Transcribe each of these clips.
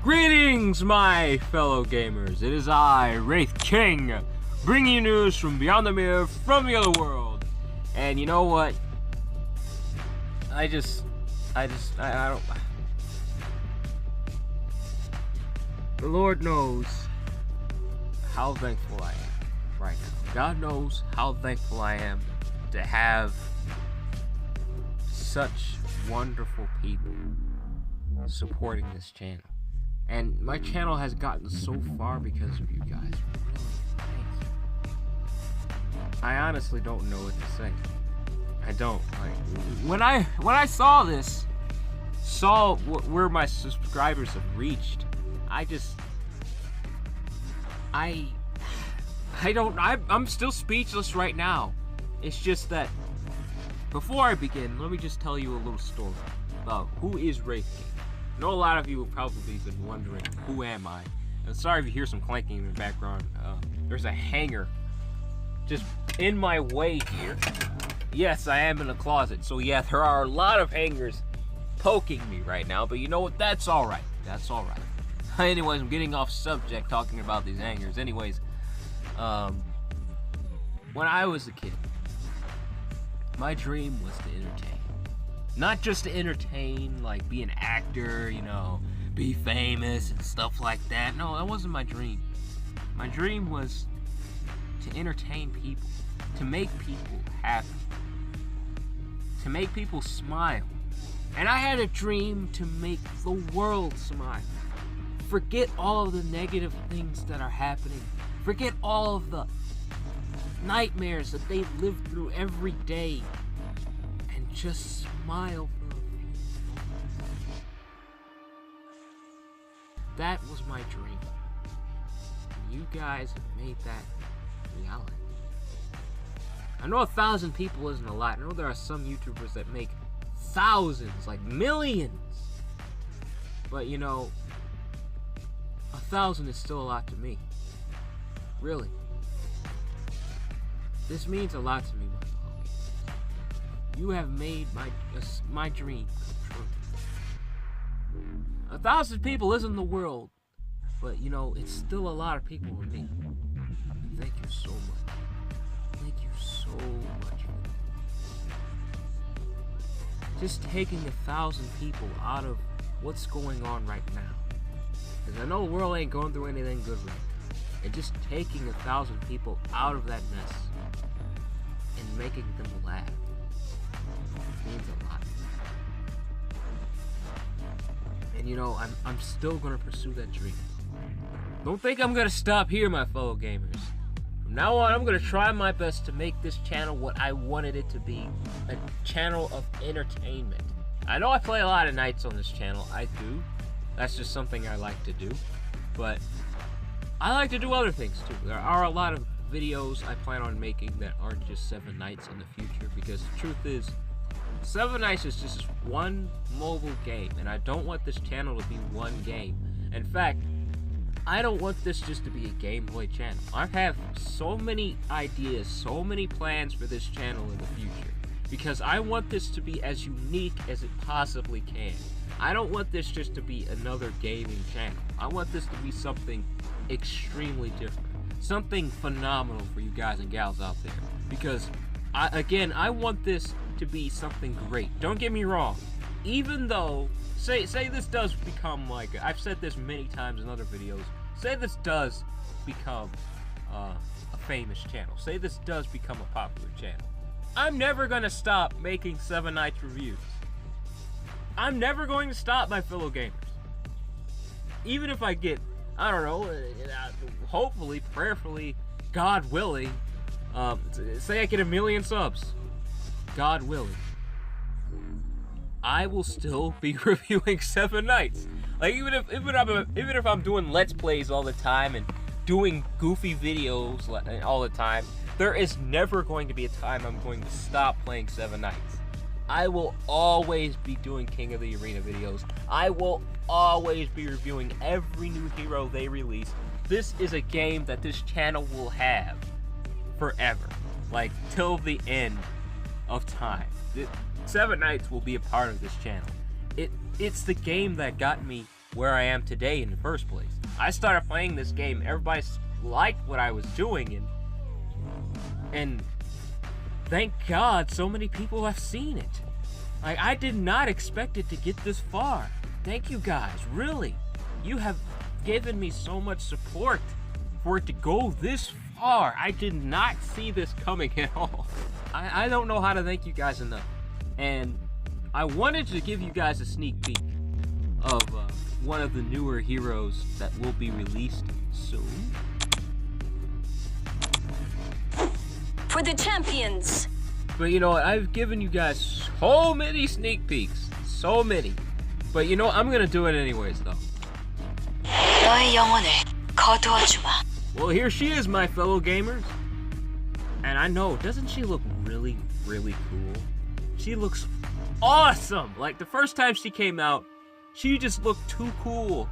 Greetings, my fellow gamers. It is I, Wraith King, bringing you news from beyond the mirror, from the other world. And you know what? I don't. The Lord knows how thankful I am right now. God knows how thankful I am to have such wonderful people supporting this channel. And my channel has gotten so far because of you guys. Really, thank you. I honestly don't know what to say. I don't. Like, when I saw this, where my subscribers have reached, I'm still speechless right now. It's just that, before I begin, let me just tell you a little story about who is Wraith King. I know a lot of you have probably been wondering, who am I? I'm sorry if you hear some clanking in the background. There's a hanger just in my way here. Yes, I am in a closet, so yeah, there are a lot of hangers poking me right now, but you know what? That's alright. That's alright. Anyways, I'm getting off subject talking about these hangers. Anyways, when I was a kid, my dream was to entertain. Not just to entertain, like be an actor, you know, be famous and stuff like that. No, that wasn't my dream. My dream was to entertain people, to make people happy, to make people smile. And I had a dream to make the world smile. Forget all of the negative things that are happening. Forget all of the nightmares that they live through every day. And just smile for a few moments. That was my dream. You guys have made that reality. I know 1,000 people isn't a lot. I know there are some YouTubers that make thousands, like millions. But you know, 1,000 is still a lot to me. Really. This means a lot to me, my fellow. You have made my dream come true. 1,000 people isn't the world, but you know, it's still a lot of people to me. Thank you so much. Thank you so much for that. Just taking 1,000 people out of what's going on right now. Because I know the world ain't going through anything good right now. And just taking 1,000 people out of that mess and making them laugh means a lot. And you know, I'm still gonna pursue that dream. Don't think I'm gonna stop here, my fellow gamers. From now on, I'm gonna try my best to make this channel what I wanted it to be, a channel of entertainment. I know I play a lot of nights on this channel, I do. That's just something I like to do. But I like to do other things too. There are a lot of videos I plan on making that aren't just 7 nights in the future, because the truth is, 7 nights is just one mobile game, and I don't want this channel to be one game. In fact, I don't want this just to be a gameplay channel. I have so many ideas, so many plans for this channel in the future, because I want this to be as unique as it possibly can. I don't want this just to be another gaming channel. I want this to be something extremely different. Something phenomenal for you guys and gals out there. Because, I want this to be something great. Don't get me wrong. Even though, say this does become like, I've said this many times in other videos, say this does become a famous channel. Say this does become a popular channel. I'm never going to stop making 7 Nights reviews. I'm never going to stop, my fellow gamers. Even if I get, I don't know, hopefully, prayerfully, God willing, say I get 1 million subs, God willing, I will still be reviewing 7 Nights. Like, even if I'm doing Let's Plays all the time and doing goofy videos all the time, there is never going to be a time I'm going to stop playing 7 Nights. I will always be doing King of the Arena videos. I will always be reviewing every new hero they release. This is a game that this channel will have forever. Like, till the end of time. 7 Nights will be a part of this channel. It's the game that got me where I am today in the first place. I started playing this game, everybody liked what I was doing, and thank God so many people have seen it. Like, I did not expect it to get this far. Thank you guys, really. You have given me so much support for it to go this far. I did not see this coming at all. I don't know how to thank you guys enough. And I wanted to give you guys a sneak peek of one of the newer heroes that will be released soon. For the champions. But you know what, I've given you guys so many sneak peeks. So many. But you know what, I'm gonna do it anyways though. 너의 영혼을 거두어주마. Well, here she is, my fellow gamers. And I know, doesn't she look really, really cool? She looks awesome! Like, the first time she came out, she just looked too cool.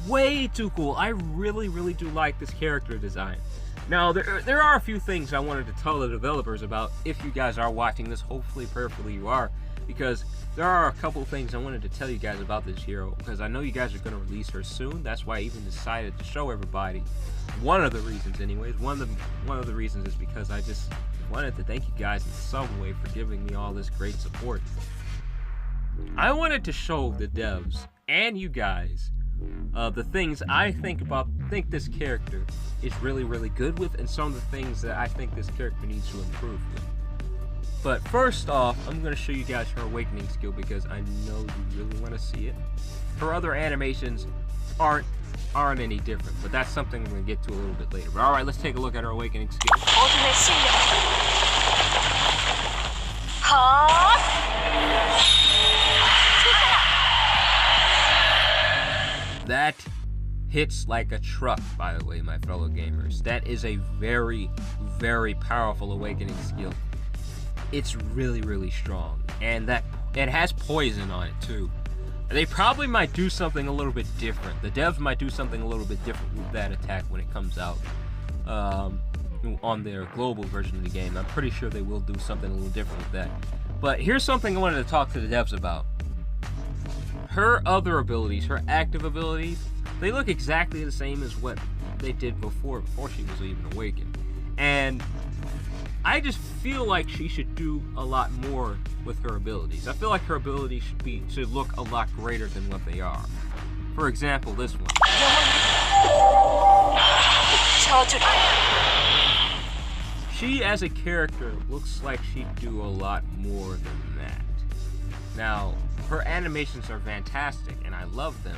Way too cool. I really, really do like this character design. Now, there are a few things I wanted to tell the developers about if you guys are watching this. Hopefully, prayerfully you are. Because there are a couple things I wanted to tell you guys about this hero. Because I know you guys are going to release her soon. That's why I even decided to show everybody. One of the reasons, anyways. One of the reasons is because I just wanted to thank you guys in some way for giving me all this great support. I wanted to show the devs and you guys the things I think this character is really, really good with, and some of the things that I think this character needs to improve with. But first off, I'm going to show you guys her awakening skill because I know you really want to see it. Her other animations aren't any different, but that's something I'm going to get to a little bit later. But alright, let's take a look at her awakening skill. That hits like a truck, by the way, my fellow gamers. That is a very, very powerful awakening skill. It's really, really strong. And that it has poison on it too. They probably might do something a little bit different. The devs might do something a little bit different with that attack when it comes out on their global version of the game. I'm pretty sure they will do something a little different with that. But here's something I wanted to talk to the devs about. Her other abilities, her active abilities, they look exactly the same as what they did before she was even awakened. And I just feel like she should do a lot more with her abilities. I feel like her abilities should look a lot greater than what they are. For example, this one. She, as a character, looks like she'd do a lot more than that. Now, her animations are fantastic, and I love them.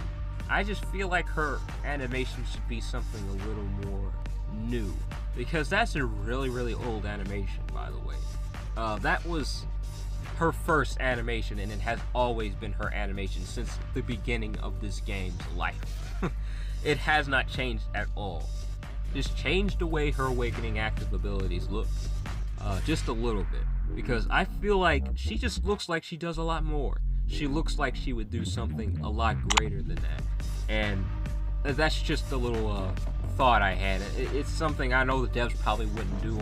I just feel like her animation should be something a little more new. Because that's a really, really old animation, by the way. That was her first animation, and it has always been her animation since the beginning of this game's life. It has not changed at all. Just changed the way her awakening active abilities look. Just a little bit. Because I feel like she just looks like she does a lot more. She looks like she would do something a lot greater than that. And that's just a little thought I had. It's something I know the devs probably wouldn't do,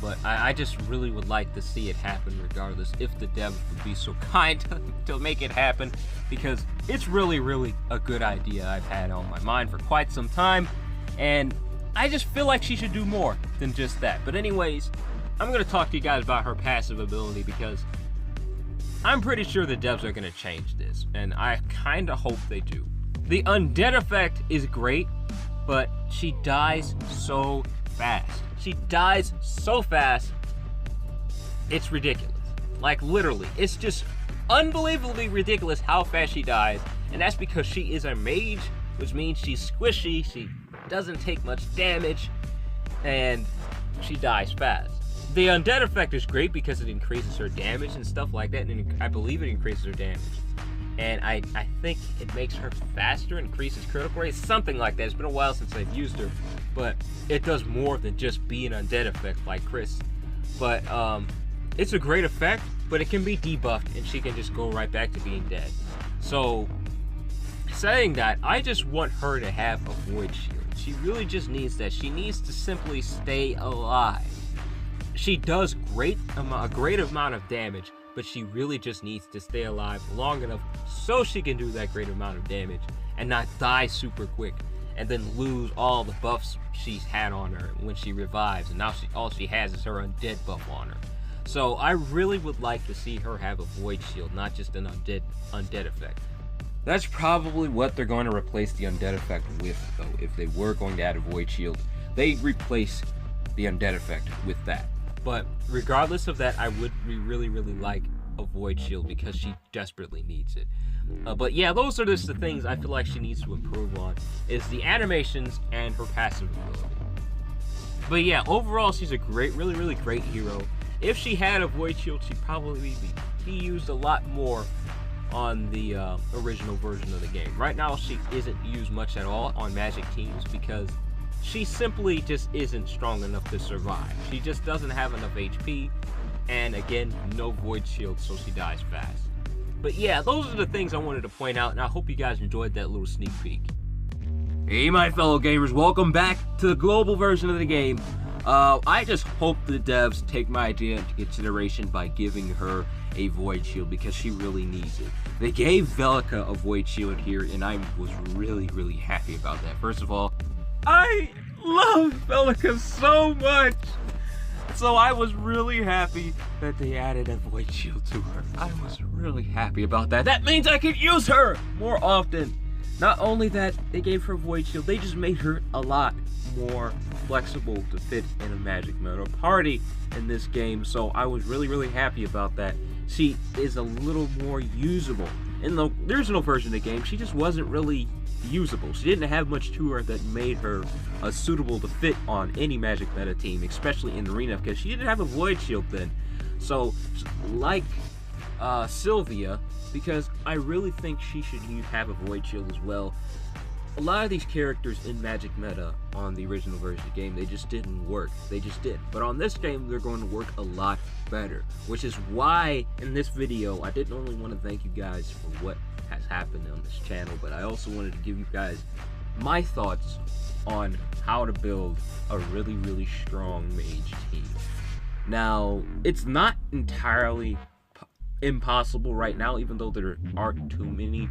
but I just really would like to see it happen regardless, if the devs would be so kind to make it happen, because it's really, really a good idea I've had on my mind for quite some time, and I just feel like she should do more than just that. But anyways, I'm going to talk to you guys about her passive ability, because I'm pretty sure the devs are going to change this, and I kind of hope they do. The undead effect is great, but she dies so fast. She dies so fast, it's ridiculous. Like, literally, it's just unbelievably ridiculous how fast she dies, and that's because she is a mage, which means she's squishy, she doesn't take much damage, and she dies fast. The undead effect is great because it increases her damage and stuff like that, and I believe it increases her damage. And I think it makes her faster, increases critical rate, something like that. It's been a while since I've used her, but it does more than just be an undead effect like Chris. But it's a great effect, but it can be debuffed, and she can just go right back to being dead. So, saying that, I just want her to have a void shield. She really just needs that. She needs to simply stay alive. She does a great amount of damage, but she really just needs to stay alive long enough so she can do that great amount of damage and not die super quick and then lose all the buffs she's had on her when she revives, and now all she has is her undead buff on her. So I really would like to see her have a void shield, not just an undead effect. That's probably what they're going to replace the undead effect with, though. If they were going to add a void shield, they'd replace the undead effect with that. But regardless of that, I would really like a void shield because she desperately needs it. But yeah, those are just the things I feel like she needs to improve on, is the animations and her passive ability. But yeah, overall, she's a really great hero. If she had a void shield, she'd probably be used a lot more on the original version of the game. Right now, she isn't used much at all on Magic teams because she simply just isn't strong enough to survive. She just doesn't have enough HP, and again, no void shield, so she dies fast. But yeah, those are the things I wanted to point out, and I hope you guys enjoyed that little sneak peek. Hey, my fellow gamers, welcome back to the global version of the game. I just hope the devs take my idea into consideration by giving her a void shield because she really needs it. They gave Velika a void shield here, and I was really happy about that. First of all, I love Velika so much! So I was really happy that they added a void shield to her. I was really happy about that. That means I could use her more often. Not only that, they gave her void shield, they just made her a lot more flexible to fit in a Magic Meta party in this game. So I was really happy about that. She is a little more usable. In the original version of the game, she just wasn't really usable. She didn't have much to her that made her suitable to fit on any Magic Meta team, especially in Arena, because she didn't have a void shield then. So, like Sylvia, because I really think she should have a void shield as well. A lot of these characters in Magic Meta on the original version of the game, they just didn't work. They just didn't. But on this game, they're going to work a lot better, which is why in this video, I didn't only want to thank you guys for what has happened on this channel, but I also wanted to give you guys my thoughts on how to build a really strong mage team. Now, it's not entirely impossible right now, even though there aren't too many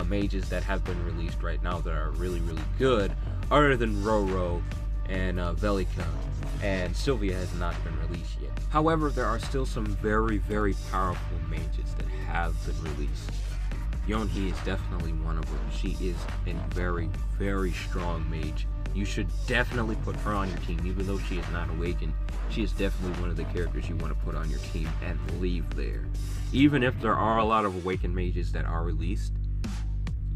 mages that have been released right now that are really good, other than Roro and Velika, and Sylvia has not been released yet. However, there are still some very powerful mages that have been released. Yonhee is definitely one of them. She is a very strong mage. You should definitely put her on your team, even though she is not awakened. She is definitely one of the characters you want to put on your team and leave there. Even if there are a lot of awakened mages that are released,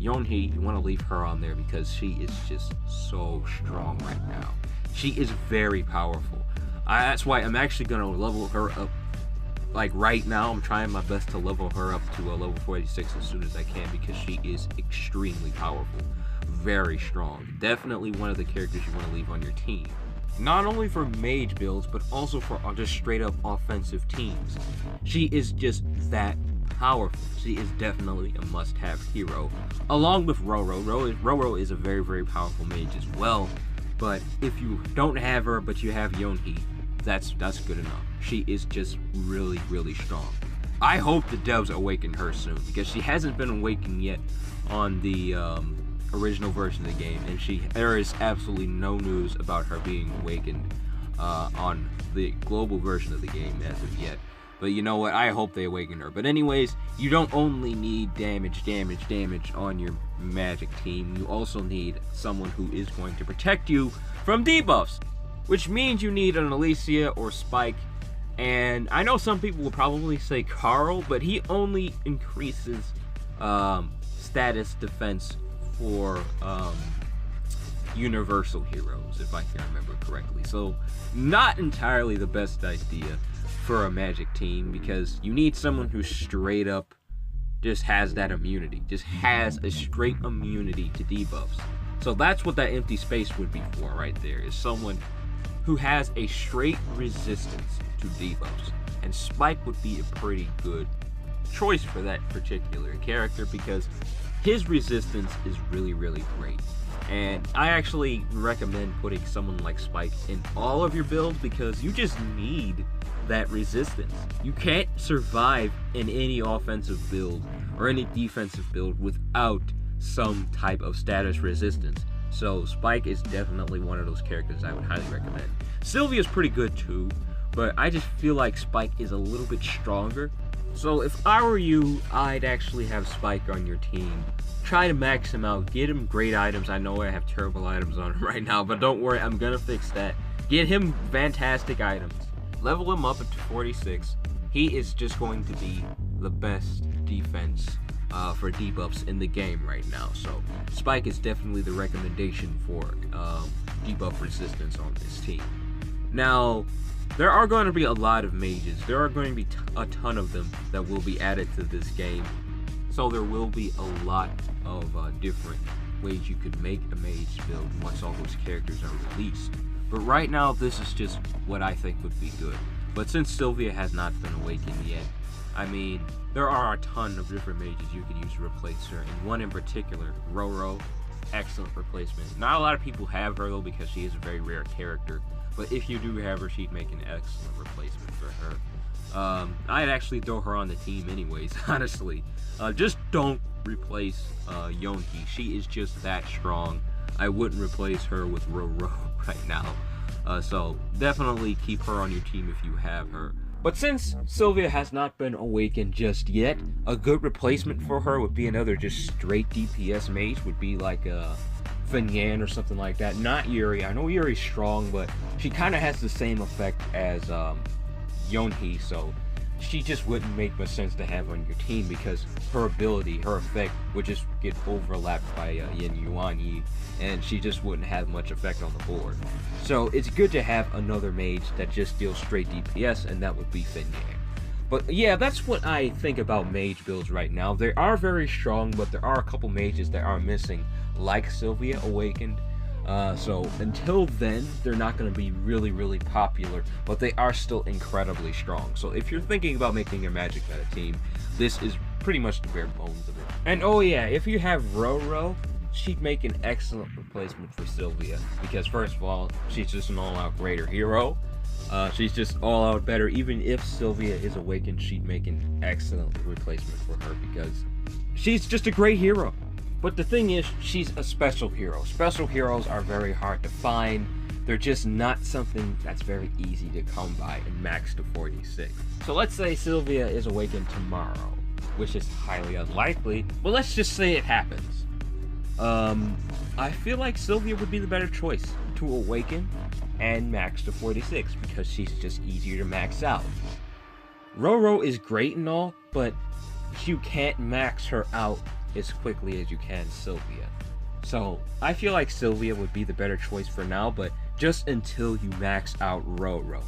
Yonhee, you want to leave her on there because she is just so strong right now. She is very powerful. That's why I'm actually going to level her up. Like right now, I'm trying my best to level her up to a level 46 as soon as I can because she is extremely powerful. Very strong. Definitely one of the characters you want to leave on your team. Not only for mage builds, but also for just straight up offensive teams. She is just that powerful. She is definitely a must-have hero. Along with Roro. Roro is a very powerful mage as well. But if you don't have her, but you have Yonhee, that's good enough. She is just really strong. I hope the devs awaken her soon because she hasn't been awakened yet on the original version of the game, and there is absolutely no news about her being awakened on the global version of the game as of yet. But you know what? I hope they awaken her. But anyways, you don't only need damage on your Magic team. You also need someone who is going to protect you from debuffs, which means you need an Alicia or Spike. And I know some people will probably say Carl, but he only increases status defense for universal heroes, if I can remember correctly. So not entirely the best idea for a Magic team, because you need someone who straight up just has that immunity, just has a straight immunity to debuffs. So that's what that empty space would be for right there, is someone who has a straight resistance to debuffs. And Spike would be a pretty good choice for that particular character, because his resistance is really, really great. And I actually recommend putting someone like Spike in all of your builds because you just need that resistance. You can't survive in any offensive build or any defensive build without some type of status resistance. So Spike is definitely one of those characters I would highly recommend. Sylvia's pretty good too, but I just feel like Spike is a little bit stronger. So if I were you, I'd actually have Spike on your team. Try to max him out, get him great items. I know I have terrible items on him right now, but don't worry, I'm gonna fix that. Get him fantastic items. Level him up to 46. He is just going to be the best defense for debuffs in the game right now. So Spike is definitely the recommendation for debuff resistance on this team. Now, there are going to be a lot of mages. There are going to be a ton of them that will be added to this game. So there will be a lot of different ways you could make a mage build once all those characters are released. But right now, this is just what I think would be good. But since Sylvia has not been awakened yet, I mean, there are a ton of different mages you could use to replace her. And one in particular, Roro, excellent replacement. Not a lot of people have her though because she is a very rare character. But if you do have her, she'd make an excellent replacement for her. I'd actually throw her on the team anyways, honestly. Just don't replace Yonhi. She is just that strong. I wouldn't replace her with Roro right now. So definitely keep her on your team if you have her. But since Sylvia has not been awakened just yet, a good replacement for her would be another just straight DPS mage, would be like a Finyan or something like that. Not Yuri. I know Yuri's strong, but she kind of has the same effect as Yonhi, so she just wouldn't make much sense to have on your team because her ability, her effect would just get overlapped by Yin Yuan Yi, and she just wouldn't have much effect on the board. So it's good to have another mage that just deals straight DPS, and that would be Finyan. But yeah, that's what I think about mage builds right now. They are very strong, but there are a couple mages that are missing, like Sylvia Awakened. So until then, they're not going to be really, really popular, but they are still incredibly strong. So if you're thinking about making a magic meta team, this is pretty much the bare bones of it. And oh yeah, if you have Roro, she'd make an excellent replacement for Sylvia, because first of all, she's just an all-out greater hero. She's just all-out better. Even if Sylvia is awakened, she'd make an excellent replacement for her because she's just a great hero. But the thing is, she's a special hero. Special heroes are very hard to find. They're just not something that's very easy to come by and max to 46. So let's say Sylvia is awakened tomorrow, which is highly unlikely, but let's just say it happens. I feel like Sylvia would be the better choice to awaken and max to 46 because she's just easier to max out. Roro is great and all, but you can't max her out as quickly as you can Sylvia. So I feel like Sylvia would be the better choice for now, but just until you max out Roro.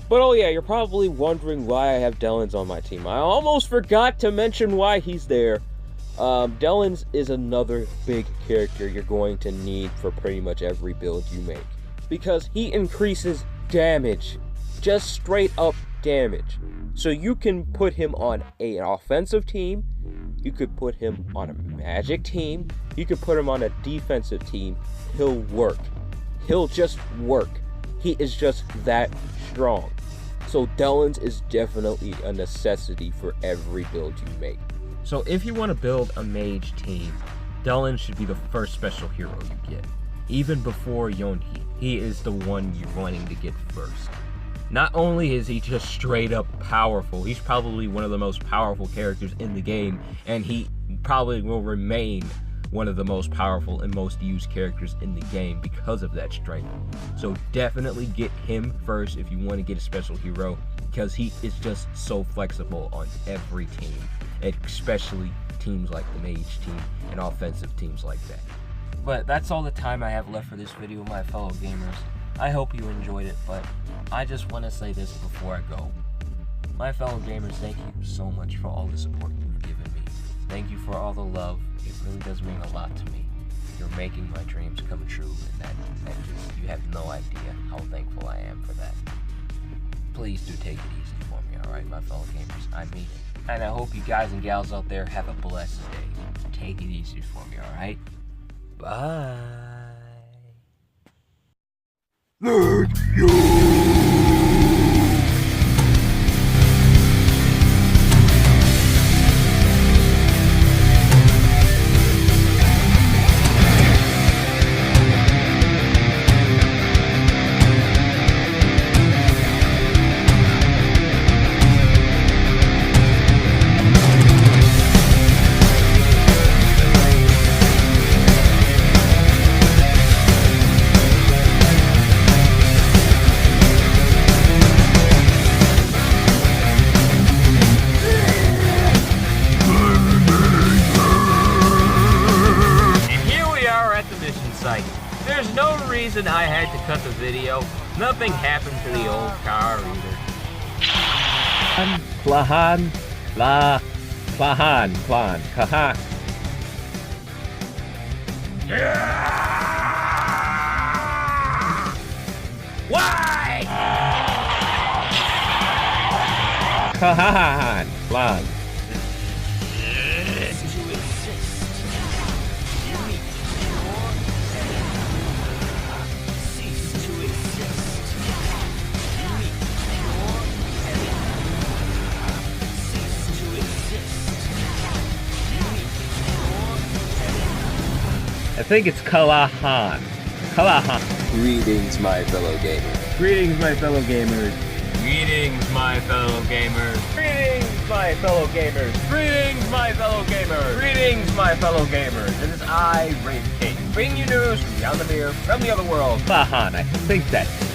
But oh yeah, you're probably wondering why I have Dellins on my team. I almost forgot to mention why he's there. Dellins is another big character you're going to need for pretty much every build you make, because he increases damage, just straight up damage. So you can put him on an offensive team, you could put him on a magic team, you could put him on a defensive team. He'll work. He'll just work. He is just that strong. So Dellins is definitely a necessity for every build you make. So if you want to build a mage team, Dellins should be the first special hero you get. Even before Yonhi, he is the one you're wanting to get first. Not only is he just straight up powerful, he's probably one of the most powerful characters in the game, and he probably will remain one of the most powerful and most used characters in the game because of that strength. So definitely get him first if you want to get a special hero, because he is just so flexible on every team, especially teams like the mage team and offensive teams like that. But that's all the time I have left for this video, my fellow gamers. I hope you enjoyed it, but I just want to say this before I go. My fellow gamers, thank you so much for all the support you've given me. Thank you for all the love. It really does mean a lot to me. You're making my dreams come true, and that just, you have no idea how thankful I am for that. Please do take it easy for me, alright, my fellow gamers? I mean it. And I hope you guys and gals out there have a blessed day. Take it easy for me, alright? Bye. Site. There's no reason I had to cut the video. Nothing happened to the old car either. Plahan, la, plahan, plan, kaha. Why? Kahahan, plan. I think it's Kalahan. Kalahan. Greetings, my fellow gamers. Greetings, my fellow gamers. Greetings, my fellow gamers. Greetings, my fellow gamers. Greetings, my fellow gamers. Greetings, my fellow gamers. It is I, Rafe King, bringing you news from beyond the mirror, from the other world. Kalahan, I think that's